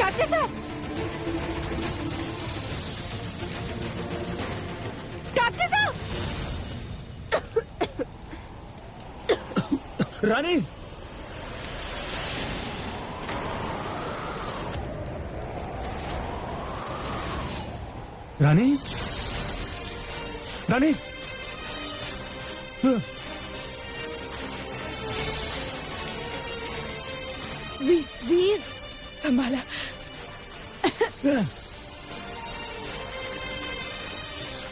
Doctor साहब, doctor साहब। रानी, रानी, रानी, वीर, संभाला।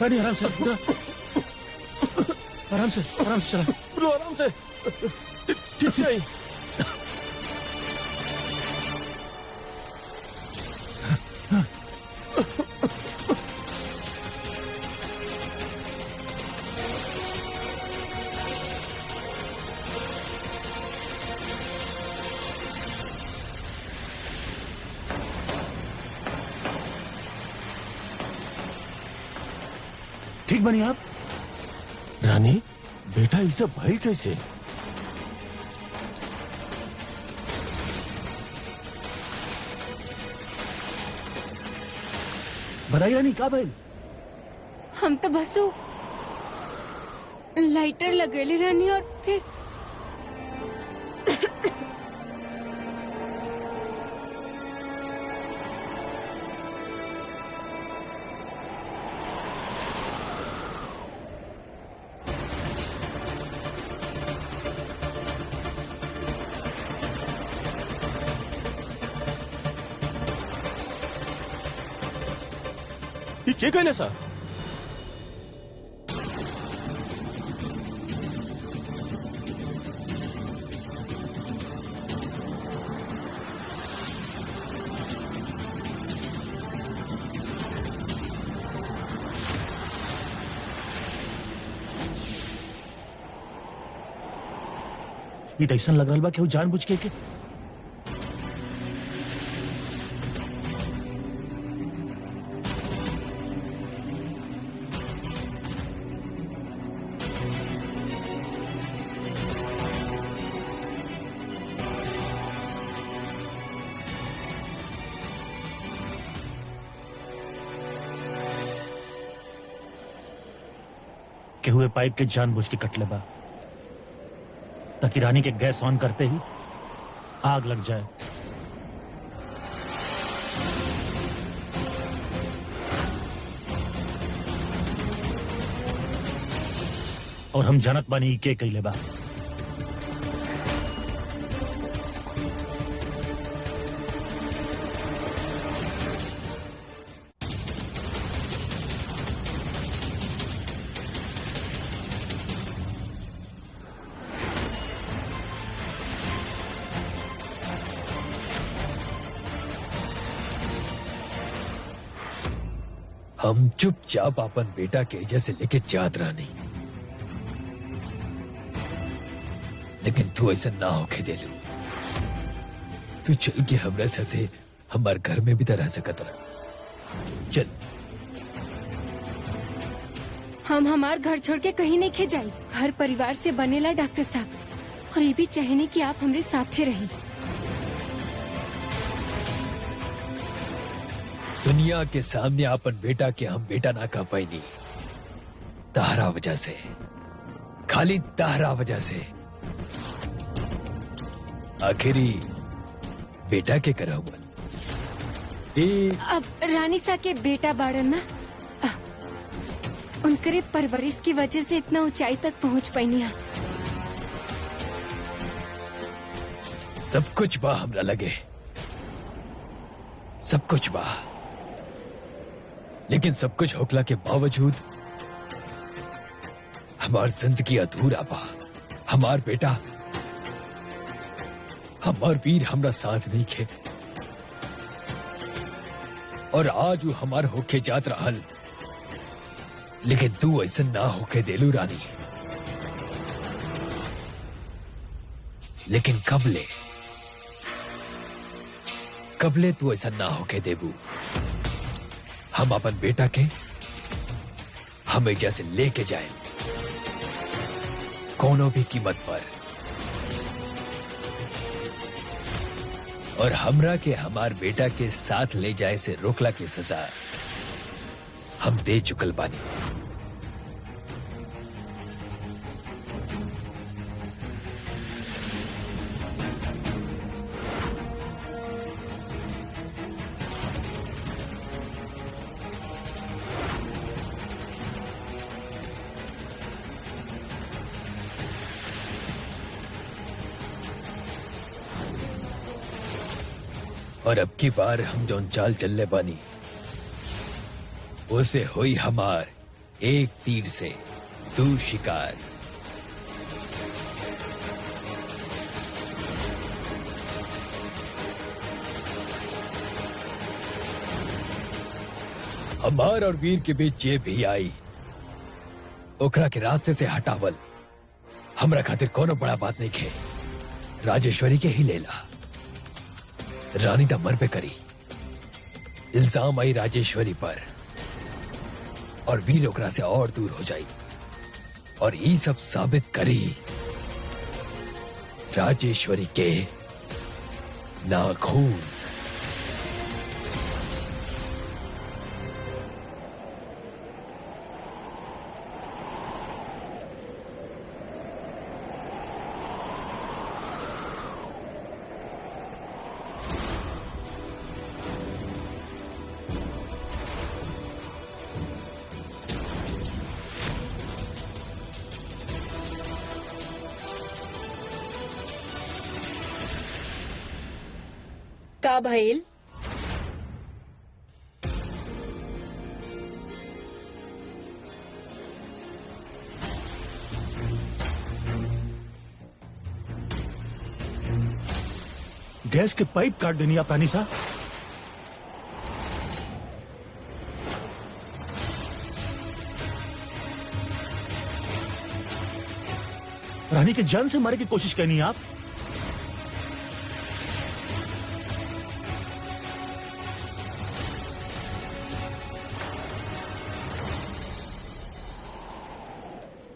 रानी आराम से, आराम से, आराम से चला। ब्रो आराम से, ठीक से। ठीक बनी आप? रानी, बेटा ये सब भाई कैसे? बताइए रानी, कहाँ भाई? हम तो बस लाइटर लगेली रानी और फिर ये क्या कहने सा? ये तो ऐसा लग रहा बा कि वो जानबूझ के हुए पाइप के जानबूझ के कट लेबा ताकि रानी के गैस ऑन करते ही आग लग जाए। और हम जानत बानी के कई लेबा। हम चुपचाप अपन बेटा के जैसे लेके जात रानी, लेकिन तू ऐसा ना होके दे लू। तू चल के हमरा साथे हमार घर में भी तो रह सकत रह। चल। हम हमार घर छोड़ के कहीं नहीं खे जाए। घर परिवार से बनेला डॉक्टर साहब, और ये भी चाहेनी कि आप हमरे साथे रहें। दुनिया के सामने अपन बेटा के हम बेटा ना कह पाई नहीं, ताहरा वजह से, खाली ताहरा वजह से। आखिरी बेटा के करा हुआ अब रानी सा के बेटा बाड़न ना, उनकरे परवरिश की वजह से इतना ऊंचाई तक पहुंच पाई। सब कुछ बा हमरा लगे, सब कुछ बा, लेकिन सब कुछ होकला के बावजूद हमार जिंदगी अधूरा बा। हमार बेटा, हमार वीर हमरा साथ नहीं खे, और आज वो हमार होके जात रहल, लेकिन तू ऐसा ना होके देलू रानी। लेकिन कबले तू ऐसा ना होके देबू। हम अपन बेटा के हमें जैसे लेके जाए, कोनो भी कीमत पर। और हमरा के हमार बेटा के साथ ले जाए से रोकला की सजा हम दे चुकल बानी। और अब की बार हम जौन चाल चलने बानी उसे हुई हमार एक तीर से 2 शिकार। हमार और वीर के बीच जे भी आई ओकरा के रास्ते से हटावल हमरा खातिर कोनो बड़ा बात नहीं खे। राजेश्वरी के ही लेला, रानी दा मर पे करी। इल्जाम आई राजेश्वरी पर और वीर ओकरा से और दूर हो जाई और ये सब साबित करी राजेश्वरी के नाखून। का भइल? गैस के पाइप काट देनी आप रानी साहब। रानी के जान से मारे की कोशिश करनी आप।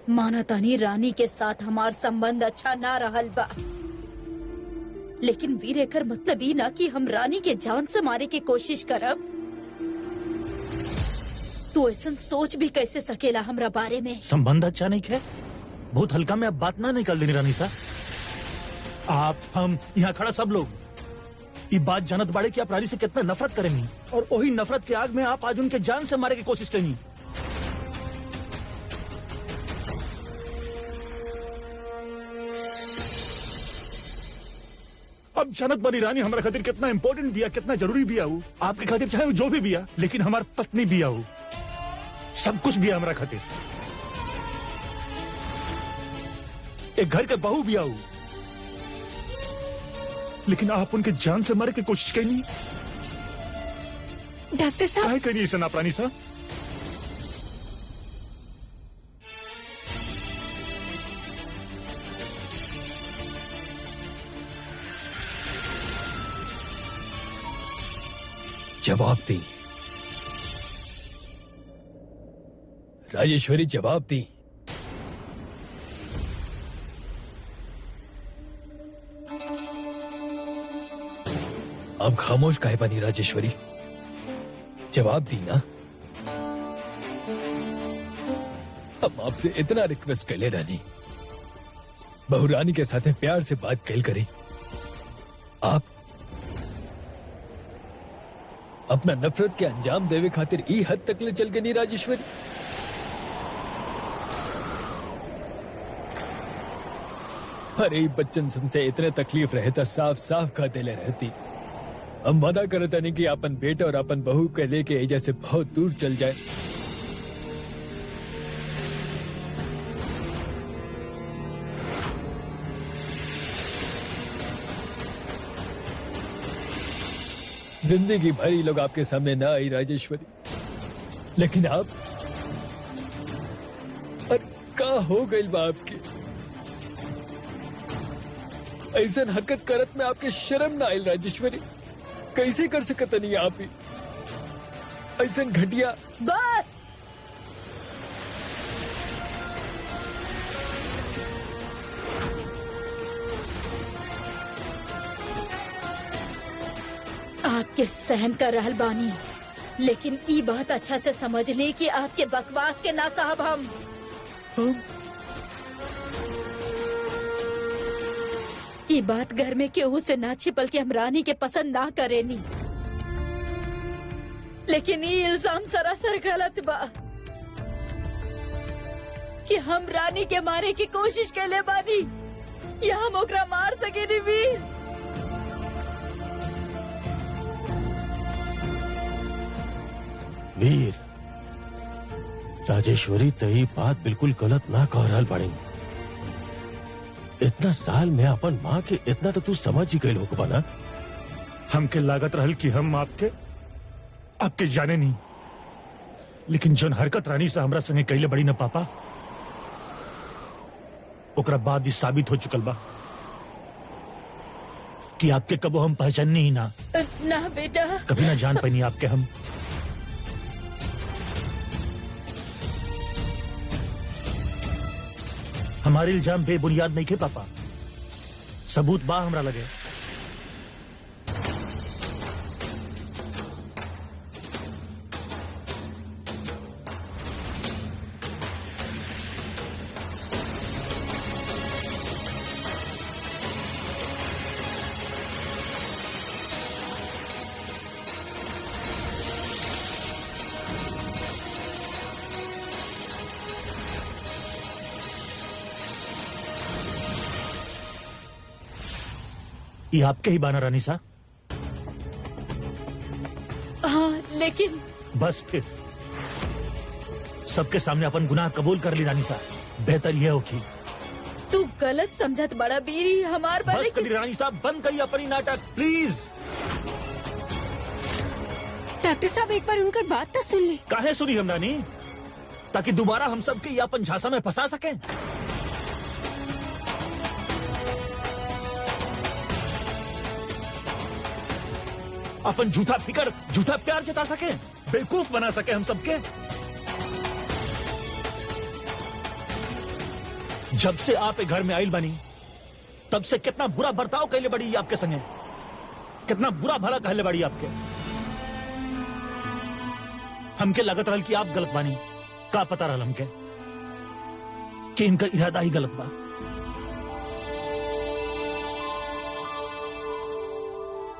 माना तानी रानी के साथ हमार संबंध अच्छा ना रहल बा, लेकिन वीर एकर मतलब ई ना कि हम रानी के जान से मारे की कोशिश करब। तू ऐसा सोच भी कैसे सकेला हमरा बारे में? संबंध अच्छा नहीं है, बहुत हल्का में अब बात ना निकाल देनी रानी साहब। आप हम यहाँ खड़ा सब लोग ये बात जानत बाड़े कि आप रानी से कितना नफरत करेंगी और वही नफरत के आग में आप आज उनके जान से मारे की कोशिश करेंगी। अब जानत बनी रानी हमारा खातिर कितना इंपॉर्टेंट बिया, कितना जरूरी बिया हो आपके खातिर, चाहे वो जो भी बिया, लेकिन हमार पत्नी बिया हो, सब कुछ बिया हमारा खातिर। एक घर के बहू बिया हो, लेकिन आप उनके जान से मारे की कोशिश करनी। डॉक्टर साहब काहे करनी ऐसा आप रानी साहब? जवाब दी राजेश्वरी, जवाब दी। अब खामोश काहे बनी राजेश्वरी? जवाब दी ना। हम आपसे इतना रिक्वेस्ट कर ले रानी, बहू रानी के साथ प्यार से बात कैल करें। आप अपना नफरत के अंजाम देवे खातिर ई हद तक ले चल गई नहीं राजेश्वरी। अरे बच्चन सन से इतने तकलीफ रहता साफ साफ कह देले रहती। हम वादा करता नहीं कि अपन बेटा और अपन बहू के लेके एजा से बहुत दूर चल जाए। जिंदगी भर ही लोग आपके सामने ना आई राजेश्वरी, लेकिन आप और का हो गई बा आपकी? ऐसा हरकत करत में आपके शर्म ना आई राजेश्वरी? कैसे कर सकत नहीं आप ही ऐसा घटिया? बस कि सहन कर रहल बानी, लेकिन ई बात अच्छा से समझ ली कि आपके बकवास के ना साहब हम ई बात घर में केहू से ना छिपल के हम रानी के पसंद ना करेनी, लेकिन ये इल्जाम सरासर गलत बा कि हम रानी के मारे की कोशिश के ले बानी या हम ओकरा मार सके नी वीर। वीर, राजेश्वरी तई बात बिल्कुल गलत ना कह रहल बाड़ी। इतना साल में अपन माँ के इतना तो तू समझ ही गई होगा ना। हमके लागत रहल कि हम आपके जाने नहीं, लेकिन जोन हरकत रानी से हमरा संगे कैले बड़ी न पापा, ओकरा बाद ही साबित हो चुकल बा कि आपके कबो हम पहचाननी ही ना। ना बेटा, कभी ना जान पानी आपके हम। हमारे इल्जाम बेबुनियाद नहीं थे पापा, सबूत बा हमरा लगे। ये आपके ही बाना रानी सा। हाँ, लेकिन बस फिर सबके सामने अपन गुनाह कबूल कर ली रानी सा, बेहतर यह हो कि तू गलत समझत बड़ा बीरी हमार बारे बस करी रानी साहब, बंद करिए अपनी नाटक प्लीज। डॉक्टर साहब एक बार उनकर बात तो सुन ली। काहे सुनी हम रानी? ताकि दोबारा हम सबके ये अपन झांसा में फंसा सकें। अपन झूठा फिकर, झूठा प्यार जता सके, बेवकूफ बना सके हम सबके। जब से आप घर में आइल बनी तब से कितना बुरा बर्ताव कहले बड़ी आपके संगे, कितना बुरा भला कहले बड़ी आपके। हमके लागत रहल कि आप गलत बानी, का पता रहल हमके कि इनका इरादा ही गलत बा।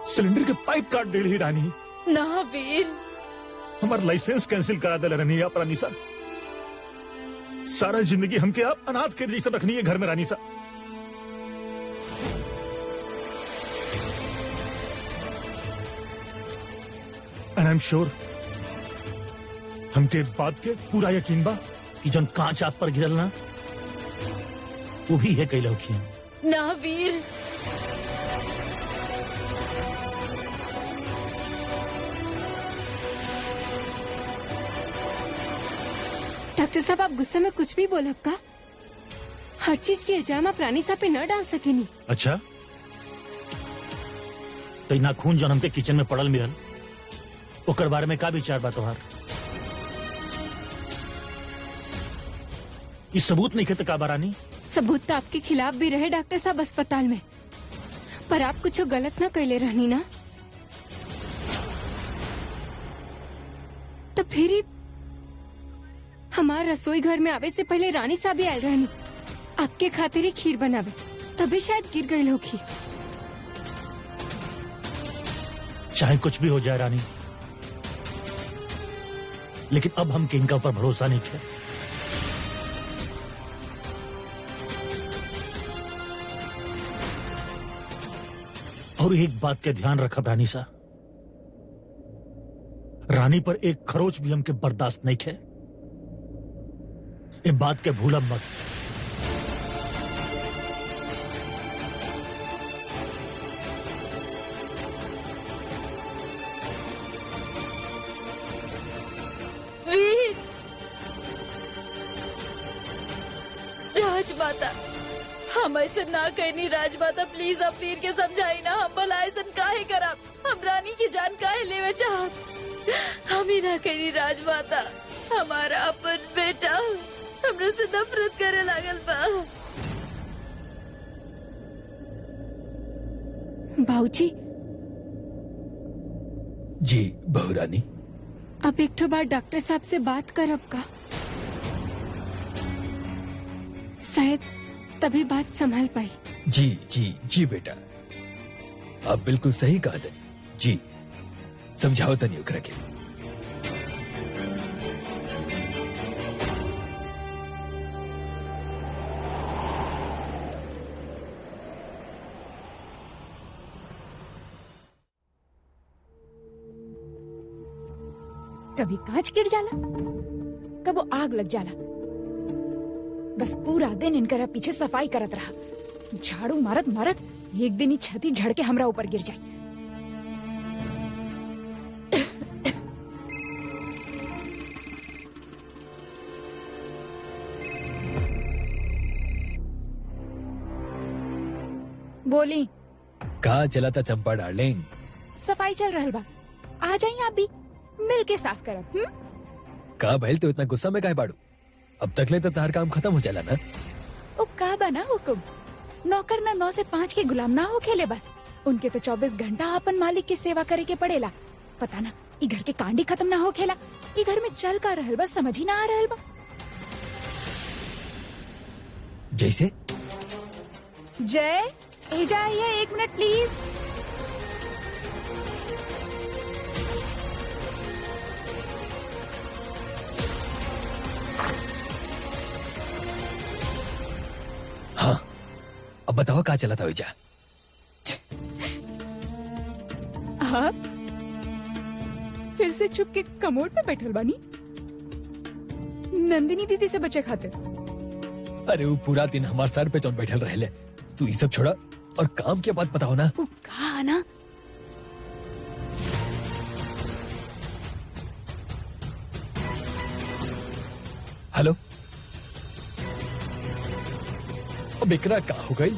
सिलेंडर के पाइप काट दे रही रानी। ना वीर, हमारा लाइसेंस कैंसिल करा दे रानी। आप रानी सा सारा जिंदगी हमके आप अनाथ के जैसे रखनी है घर में रानी सा। एंड आई एम श्योर हमके बात के पूरा यकीन बा कि जन कांच आप पर गिरल ना वो भी है कई लौकी। ना वीर, डॉक्टर साहब आप गुस्से में कुछ भी बोलब का? हर चीज की इल्जाम आप रानी साहब पे न डाल सकेनी। अच्छा तो इना खून जन हमके किचन में पड़ल मिलल, ओकर बारे में का विचार बा तोहार? ये सबूत नहीं कहते का बारानी? सबूत तो आपके खिलाफ भी रहे डॉक्टर साहब अस्पताल में, पर आप कुछ गलत न कैले रहनी ना, तो फिर ही हमार रसोई घर में आवे से पहले रानी साहब ही आयल रहनी आपके खातिर ही खीर बनावे, तभी शायद गिर गई होगी। चाहे कुछ भी हो जाए रानी, लेकिन अब हम इनका ऊपर भरोसा नहीं किया। और एक बात का ध्यान रखा रानी सा, रानी पर एक खरोच भी हमके बर्दाश्त नहीं है। ये बात के भूलब मत। वीर, राजमाता हम ऐसे ना कहनी। राजमाता प्लीज आप वीर के समझाई ना, हम भला ऐसा काहे करब? हम रानी की जान काहे लेवे चाहब? हम ही ना कहनी राजमाता, हमारा अपन बेटा हमरा से नफरत करे लागल बा। भाऊजी जी बहू रानी। अब एक ठो बार डॉक्टर साहब से बात करब का, शायद तभी बात संभाल पाई। जी जी जी बेटा, आप बिल्कुल सही कहा तनी। जी समझाओ तनी ओकरा के। कभी कांच गिर जाला, कबो आग लग जाला। बस पूरा दिन इनकरा पीछे सफाई करत रहा। झाड़ू मारत मारत एक दिन ही छती झड़ के हमरा ऊपर गिर जाए। बोली, कहा चला था चंपा डार्लिंग? सफाई चल रहल बा, आ जाइए आप भी, मिल के साफ करब। कहा भैल तो इतना गुस्सा में काहे बाड़ू? अब तक ले तो तार काम खत्म हो जाला ना। ओ का बना हुकुम, नौकर ना 9 से 5 के गुलाम ना हो खेले। बस उनके तो 24 घंटा अपन मालिक की सेवा करे के पड़ेला। पता ना ई घर के कांडी खत्म ना हो खेला। ई घर में चल का रहल बा, समझ ही ना आ रहल बा। जैसे जय, एजा आइए 1 मिनट प्लीज। हाँ, अब बताओ कहाँ चला था विजा? आप फिर से छुप के कमोड में बैठल बानी, नंदिनी दीदी से बचे खातिर। अरे वो पूरा दिन हमारे सर पे चौन बैठल रहले। तू ये सब छोड़ा और काम के बात बताओ ना। वो कहा ना, हेलो, अब इकरा क्या हो गई?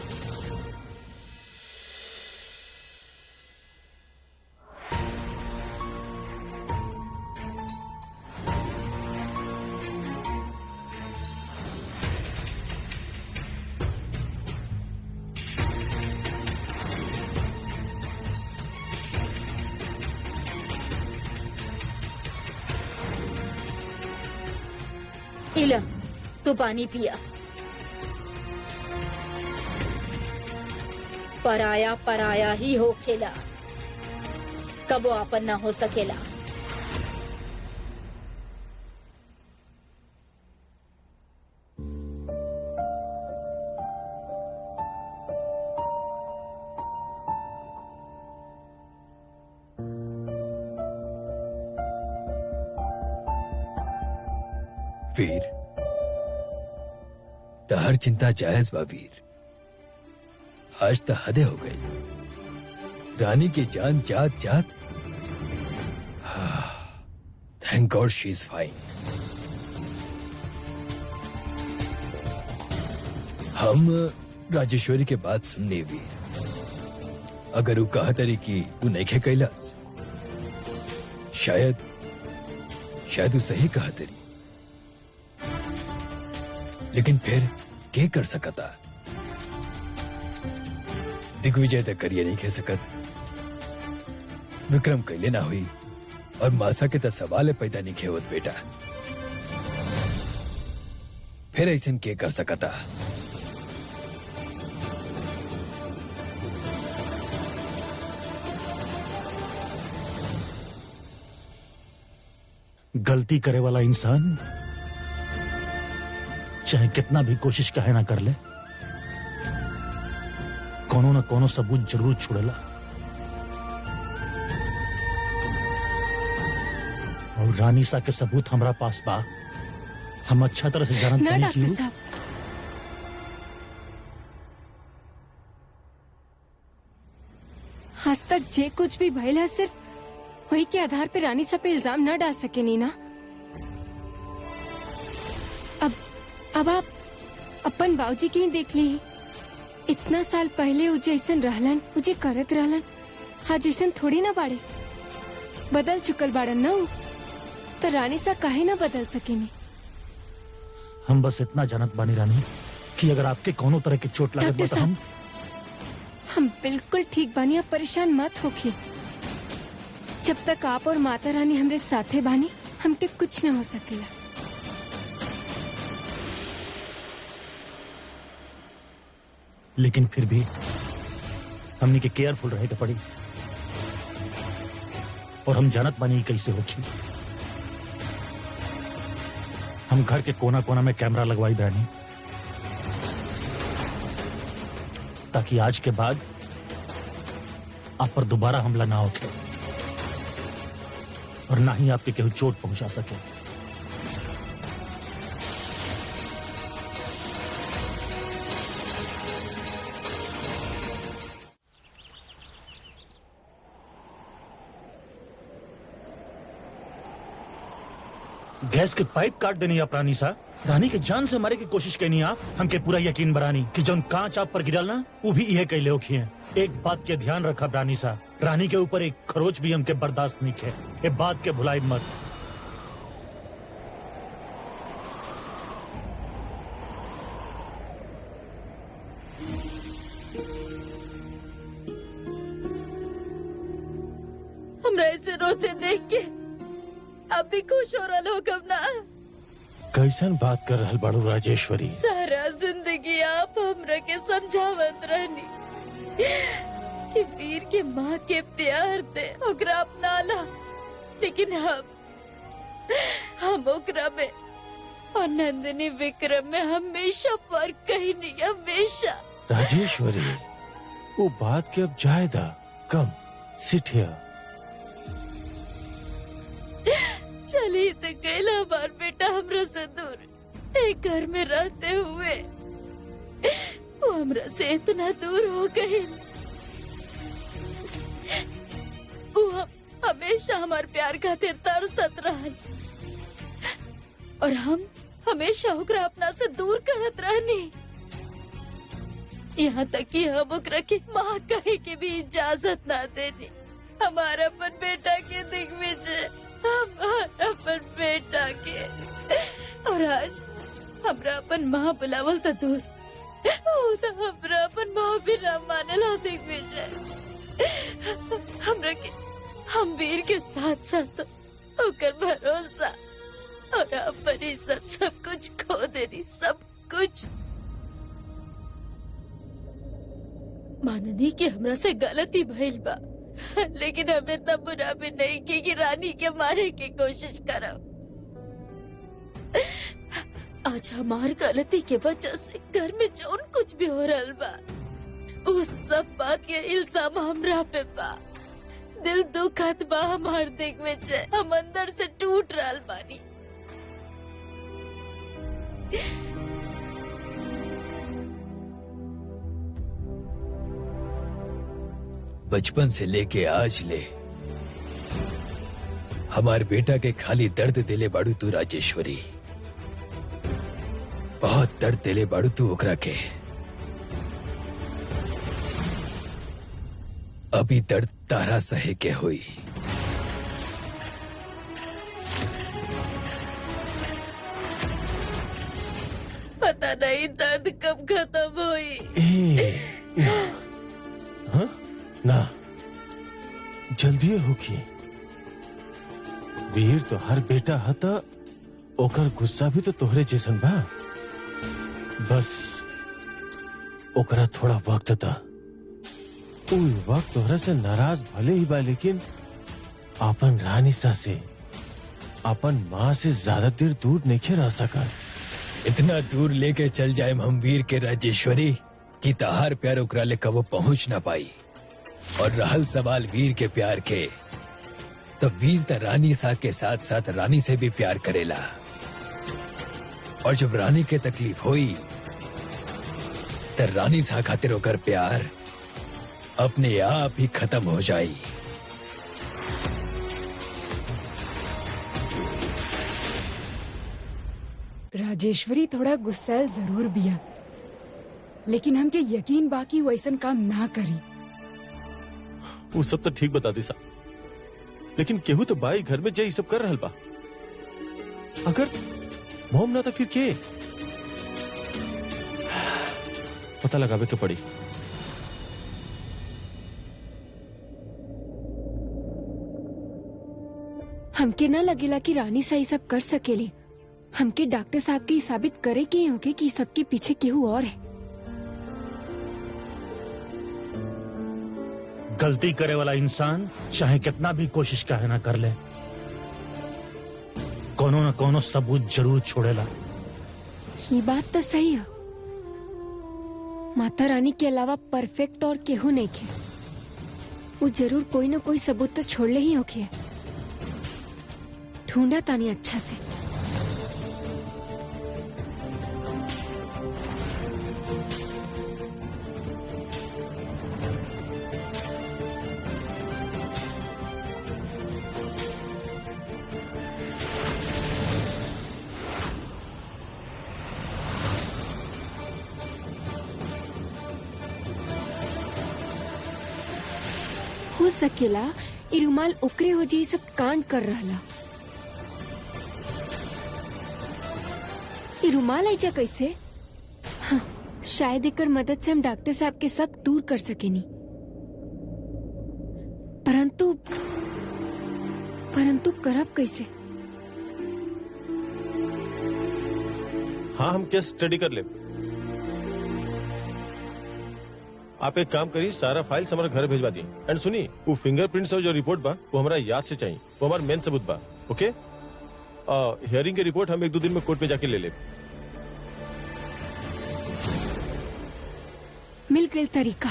इला, तू पानी पिया। पराया पराया ही हो खेला, कबो आपन ना हो सकेला। वीर, तहर चिंता जायज बा वीर। आज तो हदे हो गई। रानी की जान जात जात। Thank God she is fine. हम राजेश्वरी के बात सुनने वीर। अगर वो कहा तरी कि तू नहीं कैलाश, शायद वो सही कहा तरी। लेकिन फिर क्या कर सकता? दिग्विजय तक करिए नहीं कह सकत, विक्रम कैले ना हुई, और मासा के तो सवाल पैदा नहीं खेवत बेटा। फिर ऐसे क्या कर सकता? गलती करे वाला इंसान चाहे कितना भी कोशिश काहे ना कर ले, कोनो न कोनो सबूत जरूर छोड़ेला। और रानी सा के सबूत हमरा पास बा। हम अच्छा तरह से जानत ना बानी डॉक्टर कि साहब, आज तक जे कुछ भी भइल है सिर्फ वही के आधार पे रानी साहब पे इल्जाम न डाल सके नी ना। अब आप अपन बाबूजी के ही देख ली। इतना साल पहले उ जैसन रहलन, उजे करत रहलन, आज जैसन थोड़ी ना बाड़े। बदल चुकल बाड़न ना उ, तो रानी सा काहे ना बदल सकेनी। हम बस इतना जानत बानी रानी कि अगर आपके कोनो तरह की चोट लागत डॉक्टर बा तो हम हम बिल्कुल ठीक बानी, आप परेशान मत होखी। जब तक आप और माता रानी हमरे साथे बानी हमके कुछ न हो सकेला। लेकिन फिर भी हमनी के केयरफुल रहे के पड़ी और हम जानत बानी कैसे होखी। हम घर के कोना कोना में कैमरा लगवाई रानी, ताकि आज के बाद आप पर दोबारा हमला ना होके और ना ही आपके केहू चोट पहुंचा सके। गैस के पाइप काट देनी आप रानी सा, रानी के जान से मारे की कोशिश करनी आप। हमके पूरा यकीन बरानी कि जौन कांच आप पर गिरल ना वो भी यह कैले होखी है। एक बात के ध्यान रखा रानी सा, रानी के ऊपर एक खरोच भी हमके बर्दाश्त नहीं है। ये बात के भुलाई मत। हमरा ऐसे रोते देख के अब भी खुश हो रहा हो कब ना। कैसन बात कर रहल बाड़ू राजेश्वरी? सारा जिंदगी आप हमरा के समझावत रहनी कि वीर के माँ के प्यार दे ओकरा अपनाला, लेकिन हम ओकरा में और नंदिनी विक्रम में हमेशा फर्क कहीं नहीं, हमेशा। राजेश्वरी, वो बात के अब जायदा कम। Sit here. चली तो गैला हमार बेटा हमरा से दूर, एक घर में रहते हुए वो हमरा से इतना दूर हो गए। वो हमेशा हमार प्यार खातिर तरसत रहल और हम हमेशा ओकरा अपना से दूर करत रहनी। यहाँ तक कि हम ओकरा के माँ कहे के भी इजाजत ना देनी। हमारा अपन बेटा के दिग्विजय, हमारा अपन बेटा के, और आज हमरा अपन माँ बुलावल तो दूर, वो तो हमरा अपन माँ भी ना मानेला दिग्विजय। हमरा के हम वीर के साथ साथ ओकर भरोसा और अपन इज्जत सब कुछ खो देनी, सब कुछ। माननी कि हमरा से गलती भइल बा, लेकिन हम इतना बुरा भी नहीं की कि रानी के मारे की कोशिश करब। आज हमार गलती के वजह से घर में जौन कुछ भी हो रहल बा, उस सब बात के इल्जाम हमरा पे बा। दिल दुखत बा हमार दिग्विजय, हम अंदर से टूट रहल बानी। बचपन से लेके आज ले हमारे बेटा के खाली दर्द दिले बाड़ू तू राजेश्वरी, बहुत दर्द दिले बाड़ू तू ओकरा के। अभी दर्द तारा सहे के हुई। पता नहीं दर्द कब खत्म हुई। हाँ? ना, जल्दी होगी। वीर तो हर बेटा हता, ओकर गुस्सा भी तो तोहरे जैसन बा। बस ओकरा थोड़ा वक्त था। उन वक्त तोहरा से नाराज भले ही बा, लेकिन अपन रानी सा से, अपन माँ से ज्यादा देर दूर नहीं रह सका। इतना दूर लेके चल जाए हम वीर के राजेश्वरी कि तहार प्यार ओकरा ले कबो पहुंच ना पाई। और रहल सवाल वीर के प्यार के, तब वीर त रानी सा के साथ साथ रानी से भी प्यार करेला। और जब रानी के तकलीफ हुई त रानी सा खातिर होकर प्यार अपने आप ही खत्म हो जाई। राजेश्वरी थोड़ा गुस्सैल जरूर बिया, लेकिन हमके यकीन बाकी वैसन काम ना करी। वो सब तो ठीक बता दी सा, लेकिन केहू तो बाई घर में जे सब कर रहल बा। अगर मोम ना तो फिर के पता लगावे के पड़ी। हमके ना लगेला कि रानी सही सब कर सकेली। हमके डॉक्टर साहब के साबित करे के होके कि सबके पीछे केहू और है। गलती करे वाला इंसान चाहे कितना भी कोशिश काहे ना कर ले, कोनो न कोनो सबूत जरूर छोड़ेला। ये बात तो सही है। माता रानी के अलावा परफेक्ट और केहू नहीं के। वो जरूर कोई न कोई सबूत तो छोड़ ले ही होके। ढूंढा तानी अच्छा से। हो सकेला ई रुमाल ओकरे हो जी सब कांड कर रहला। ई रुमाल ऐजा कैसे? हाँ, शायद एकर मदद से हम डॉक्टर साहब के शक दूर कर सकेनी। परंतु करब कैसे? हाँ, हम केस स्टडी कर ले। आप एक काम करिए, सारा फाइल्स हमारे घर भेजवा दिए। एंड सुनिए, वो फिंगरप्रिंट्स और जो रिपोर्ट बा वो हमारा याद से चाहिए। वो हमारा मेन सबूत बा। ओके, हियरिंग की रिपोर्ट हम 1-2 दिन में कोर्ट पे जाके ले ले। मिल गई तरीका।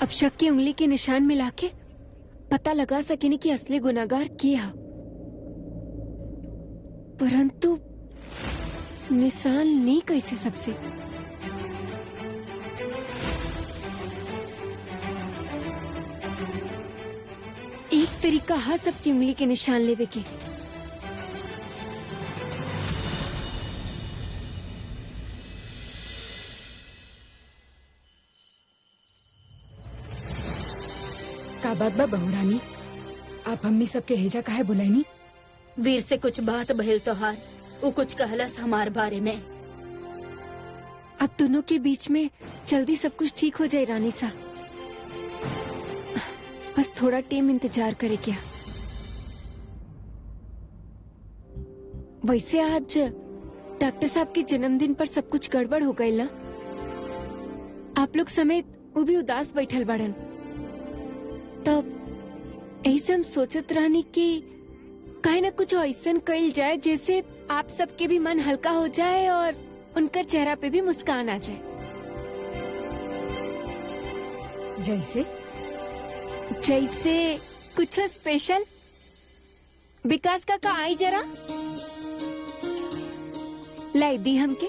अब शक की उंगली के निशान मिला के पता लगा सकेनी कि असली गुनाहगार किया। परंतु निशान नहीं कैसे सबसे? एक तरीका है सबकी उंगली के निशान लेवे के। का बात बा बहुरानी, आप हमनी सबके हेजा काहे बुलाईनी? वीर से कुछ बात बहिल तोहार, वो कुछ कहलस हमार बारे में। अब दोनों के बीच में जल्दी सब कुछ ठीक हो जाए रानी सा। बस थोड़ा टाइम इंतजार करे क्या। वैसे आज डॉक्टर साहब के जन्मदिन पर सब कुछ गड़बड़ हो गई ना। आप लोग समेत वो भी उदास बैठल बड़न। तब ऐसे हम सोचत रहनी कि कहीं ना कुछ ऐसा कइल जाए जैसे आप सबके भी मन हल्का हो जाए और उनका चेहरा पे भी मुस्कान आ जाए। जैसे जैसे कुछ स्पेशल। विकास काका आई जरा, लाई दी हमके।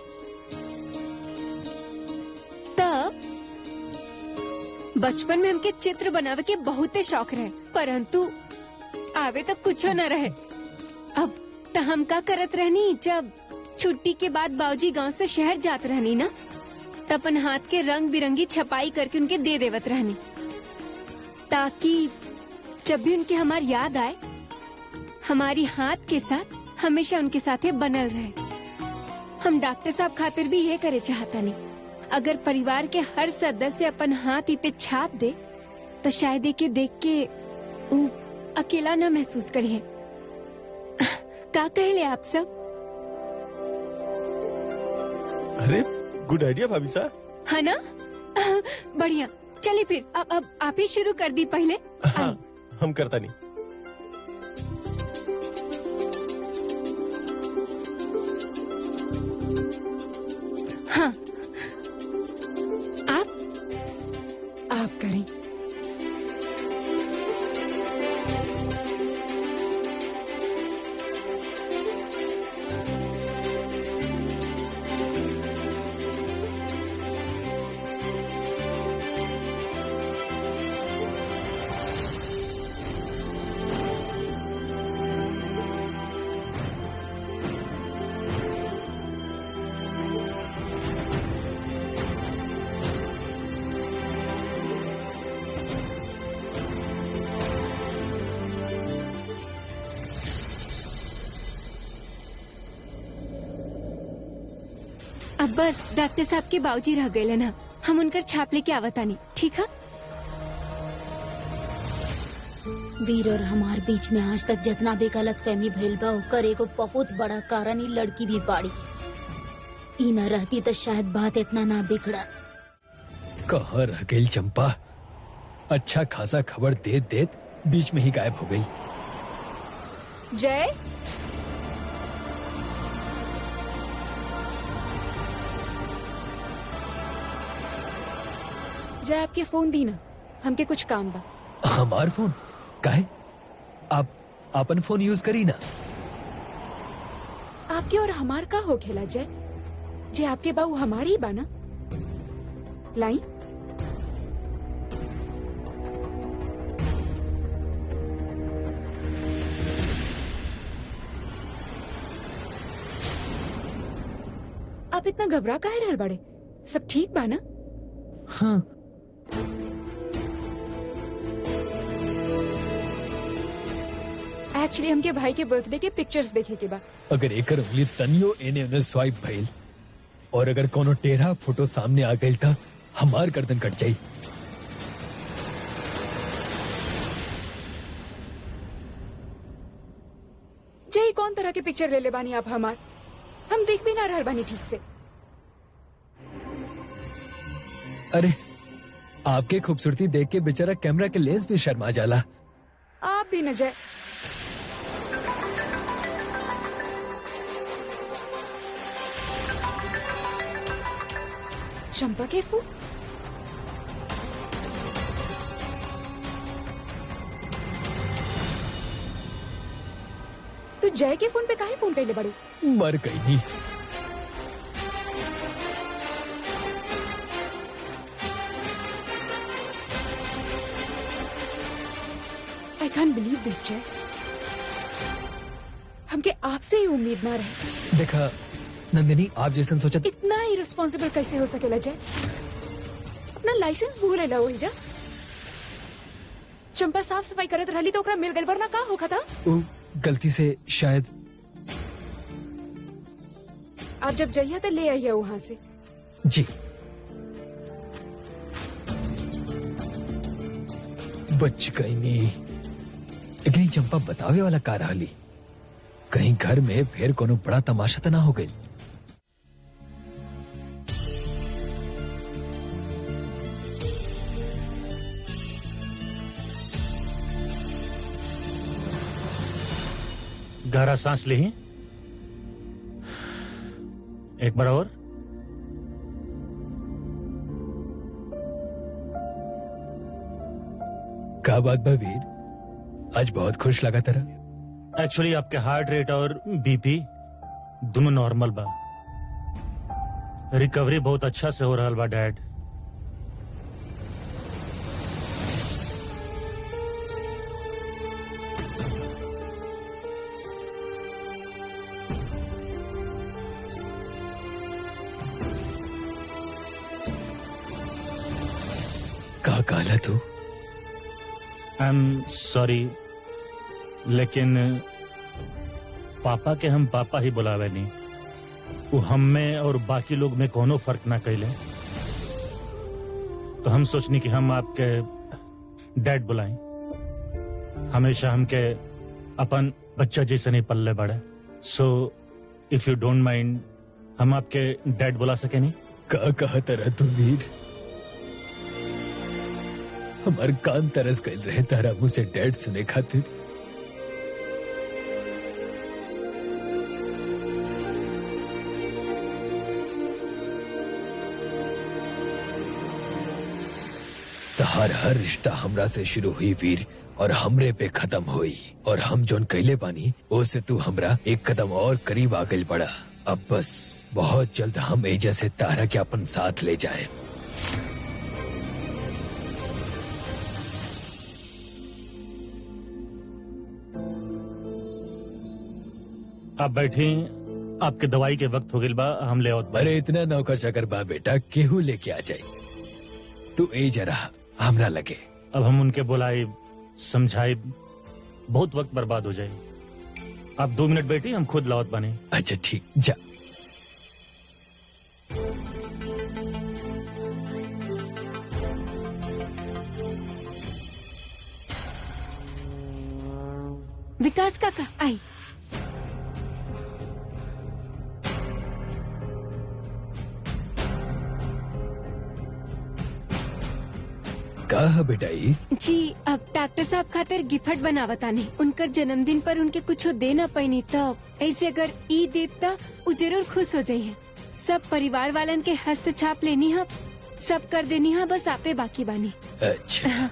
तब बचपन में हमके चित्र बनावे के बहुते शौक रहे, परंतु आवे तक कुछ न रहे। अब तो हम का करत रहनी, जब छुट्टी के बाद बाबूजी गांव से शहर जात रहनी ना, तब अपन हाथ के रंग बिरंगी छपाई करके उनके दे देवत रहनी, ताकि जब भी उनके हमार याद आए हमारी हाथ के साथ हमेशा उनके साथे बनल रहे। हम डॉक्टर साहब खातिर भी ये करे चाहता नहीं। अगर परिवार के हर सदस्य अपन हाथ ही पे छाप दे तो शायद एके देख के वो अकेला न महसूस करिए। का कहले आप सब? अरे गुड आइडिया भाभी सा। है ना? बढ़िया। चलिए फिर अब आप ही शुरू कर दी पहले। हाँ, हम करता नहीं। हाँ, आप करें। अब बस डॉक्टर साहब के बाबूजी रह गए ना, हम उनकर छाप लेके आवतानी, ठीक है? वीर और हमार बीच में आज तक जितना भी गलत फहमी भइल बा ओकर एगो बहुत बड़ा कारण ई लड़की भी बाड़ी। ई न रहती तो शायद बात इतना ना बिगड़त। कहाँ रह गई चंपा? अच्छा खासा खबर दे देत बीच में ही गायब हो गई। जय, जय आपके फोन दी ना, हमके कुछ काम बा। हमार फोन काहे? आप अपन फोन यूज करी ना। आपके और हमार का हो खेला जय? जे आपके बाऊ हमारी ही बा ना। लाई आप इतना घबरा काहे रहल बड़े? सब ठीक बा ना? हाँ, एक्चुअली हमके भाई के बर्थडे के पिक्चर्स देखे के बा। अगर एकर उंगली तनियो एने उन्हें स्वाइप भइल और अगर कोनो टेढ़ा फोटो सामने आ गई था हमार गर्दन कट जाई। जय, कौन तरह के पिक्चर ले ले बानी आप हमार? हम देख भी ना रहल बानी ठीक से। अरे आपके खूबसूरती देख के बेचारा कैमरा के लेंस भी शर्मा जाला। आप भी न जय। चंपा के फू तू जय के फोन पे काहे फोन कैले बड़े? मर गई नहीं। आई कांट बिलीव दिस जय। हमके आपसे ही उम्मीद ना रहे। देखा नंदिनी, आप जैसन सोचा इतना इररिस्पॉन्सिबल कैसे हो सकेला जय? अपना लाइसेंस भूल है हो जा। चंपा साफ सफाई करत रहली तो ओकरा मिल गइल, वरना का होखा था? गलती से शायद। आप जब जाइए तो ले आइए वहां से। जी बच गई नहीं। लेकिन चंपा बतावे वाला का रहली? कहीं घर में फिर कोनो बड़ा तमाशा तो ना हो गई? गहरा सांस ली, एक बार और। क्या बात बा वीर, आज बहुत खुश लगा तेरा। एक्चुअली आपके हार्ट रेट और बीपी दोनों नॉर्मल बा। रिकवरी बहुत अच्छा से हो रहा बा डैड। कहा काला तू? आई एम सॉरी, लेकिन पापा के हम पापा ही बुलावे नहीं। वो हम में और बाकी लोग में कोनो फर्क ना कैले, तो हम सोचनी कि हम आपके डैड बुलाएं। हमेशा हमके अपन बच्चा जैसे नहीं पल्ले बड़े। So if you don't mind, हम आपके डैड बुला सके नहीं? का कहा तेरा तू वीर? हमार कान तरस गए रहे तारा मुँह से डैड सुने खातिर। तहार हर रिश्ता हमरा से शुरू हुई वीर, और हमरे पे खत्म हुई। और हम जोन कैले बानी ओसे तू हमरा एक कदम और करीब आ गइल बड़ा। अब बस बहुत जल्द हम एजा से तारा के अपन साथ ले जाए। आप बैठी, आपके दवाई के वक्त हो गइल बा, हम ले आवत बा। अरे इतना नौकर चाकर बा बेटा, केहू लेके आ जाए। तू ए जरा हमरा लगे। अब हम उनके बुलाए समझाए, बहुत वक्त बर्बाद हो जाए। आप 2 मिनट बैठी, हम खुद लावत बने। अच्छा ठीक, जा। विकास काका आई। कहा बेटा ई? जी अब डॉक्टर साहब खातिर गिफ्ट बनावतानी। उनकर जन्मदिन पर उनके कुछ दे ना पैनी तो ऐसे अगर ई देवता वो जरूर खुश हो जाये। सब परिवार वालन के हस्तछाप लेनी है, सब कर देनी है, बस आपे बाकी बानी। अच्छा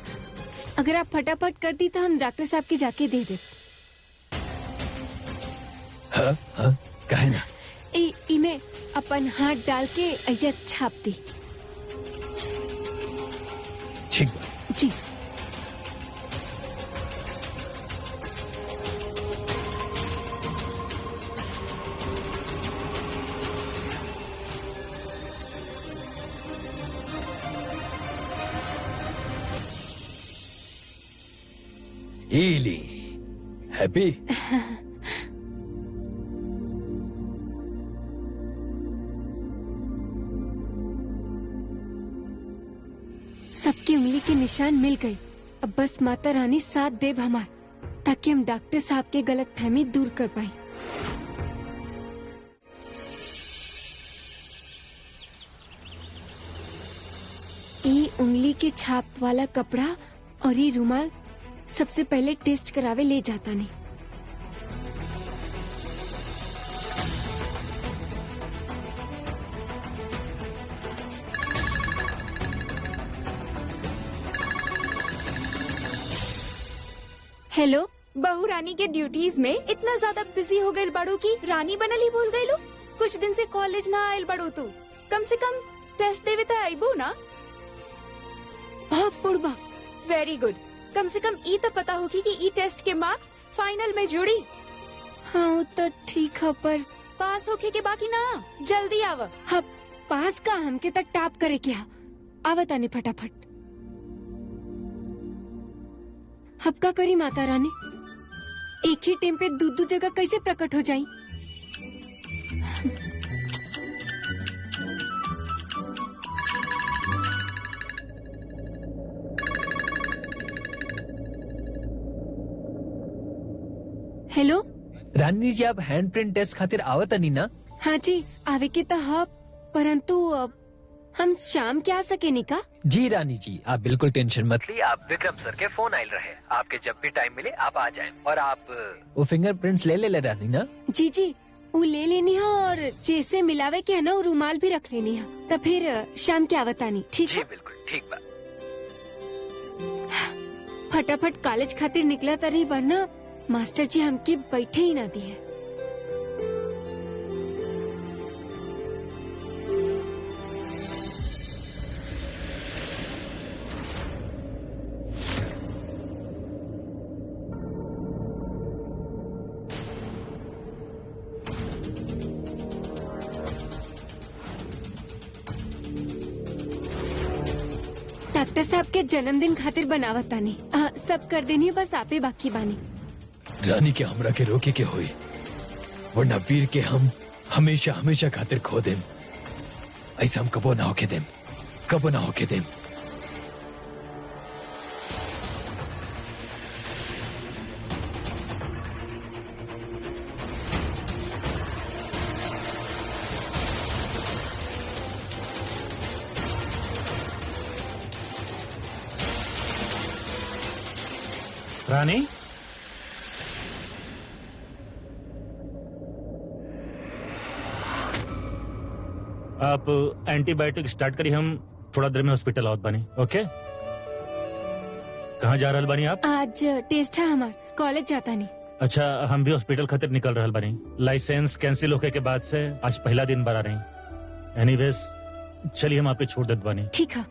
अगर आप फटाफट कर दी तो हम डॉक्टर साहब के जाके दे दे। हाँ हाँ काहे ना। इमे अपन हाथ डाल के ऐसे छाप दी। ठीक बा। जी ईली हैप्पी। सबकी उंगली के निशान मिल गए। अब बस माता रानी साथ देव हमार, ताकि हम डॉक्टर साहब के गलत फहमी दूर कर पाए। ये उंगली के छाप वाला कपड़ा और ये रुमाल सबसे पहले टेस्ट करावे ले जाता नहीं। हेलो, बहू रानी के ड्यूटीज में इतना ज्यादा बिजी हो गए बड़ू की रानी बनल ही भूल गई लो। कुछ दिन से कॉलेज ना आयल बड़ू तू, कम से कम टेस्ट देवे तो आईबू ना। बहुत बुढ़बा। वेरी गुड, कम से कम ई तो पता होगी कि ई टेस्ट के मार्क्स फाइनल में जुड़ी। हाँ वो तो ठीक है, पर पास होके के बाकी ना, जल्दी आव। हाँ पास का हमके तक टाप करे क्या। आवतानी फटाफट। हब का करी माता रानी, एक ही टेम पे दू जगह कैसे प्रकट हो जाई। हेलो रानी जी आप हैंड प्रिंट टेस्ट खातिर आवत नहीं ना? हाँ जी आवे के तो हाँ, परंतु हम शाम के आ सके नी का? जी रानी जी आप बिल्कुल टेंशन मत ली। आप विक्रम सर के फोन आयल रहे, आपके जब भी टाइम मिले आप आ जाएं। और आप वो फिंगरप्रिंट्स ले रानी ना? जी जी वो ले लेनी है, और जैसे मिलावे के है ना वो रुमाल भी रख लेनी है। तो फिर शाम के आवतानी, ठीक जी है? बिल्कुल ठीक बा। फटाफट कॉलेज खातिर निकला तरी, वरना मास्टर जी हमके बैठे ही ना दिए। डॉक्टर साहब के जन्मदिन खातिर बनावतानी, सब कर देनी है, बस आपे बाकी बानी। रानी के हमरा के रोके के होई, वरना वीर के हम हमेशा हमेशा खातिर खो देम। ऐसा हम कबो ना होके देम, कबो ना होके देम। रानी आप एंटीबायोटिक स्टार्ट करी, हम थोड़ा देर में हॉस्पिटल आवत बानी। ओके कहाँ जा रहल बानी आप? आज टेस्ट है हमार, कॉलेज जाता नहीं। अच्छा हम भी हॉस्पिटल खातिर निकल रहल बानी। लाइसेंस कैंसिल होके के बाद से आज पहला दिन बार आ रही। एनीवेज चलिए हम आपके छोड़ देत बानी। ठीक है।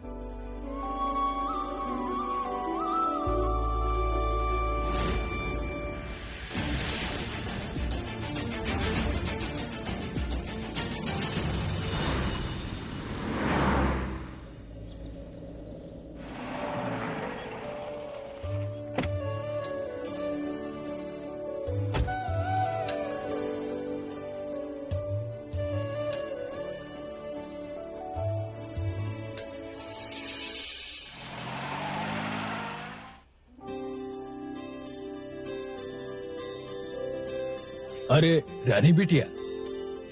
अरे रानी बिटिया,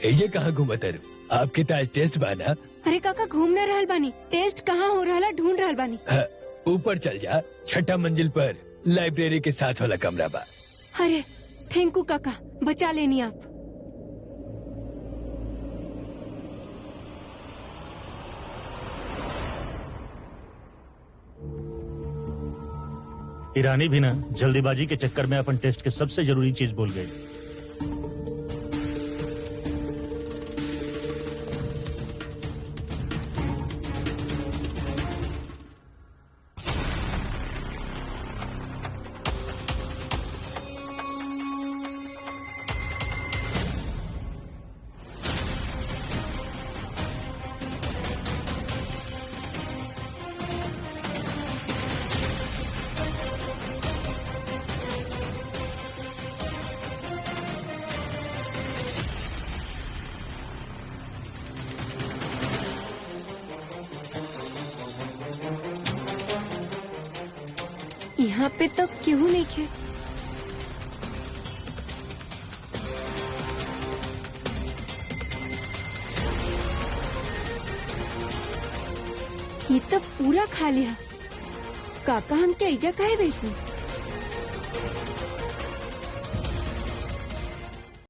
एजे कहाँ घूमत रू? आपके तो आज टेस्ट बाना। अरे काका घूम न रहल बानी, टेस्ट कहाँ हो रहा ढूंढ रहल बानी। ऊपर चल जा, छठा मंजिल पर लाइब्रेरी के साथ वाला कमरा बा। अरे थैंक यू काका, बचा लेनी आप। ईरानी भी ना जल्दीबाजी के चक्कर में अपन टेस्ट के सबसे जरूरी चीज भूल गए। यहाँ पे तो क्यों नहीं खे? ये तो पूरा खाली है। काका हम क्या इजा काहे भेजनी?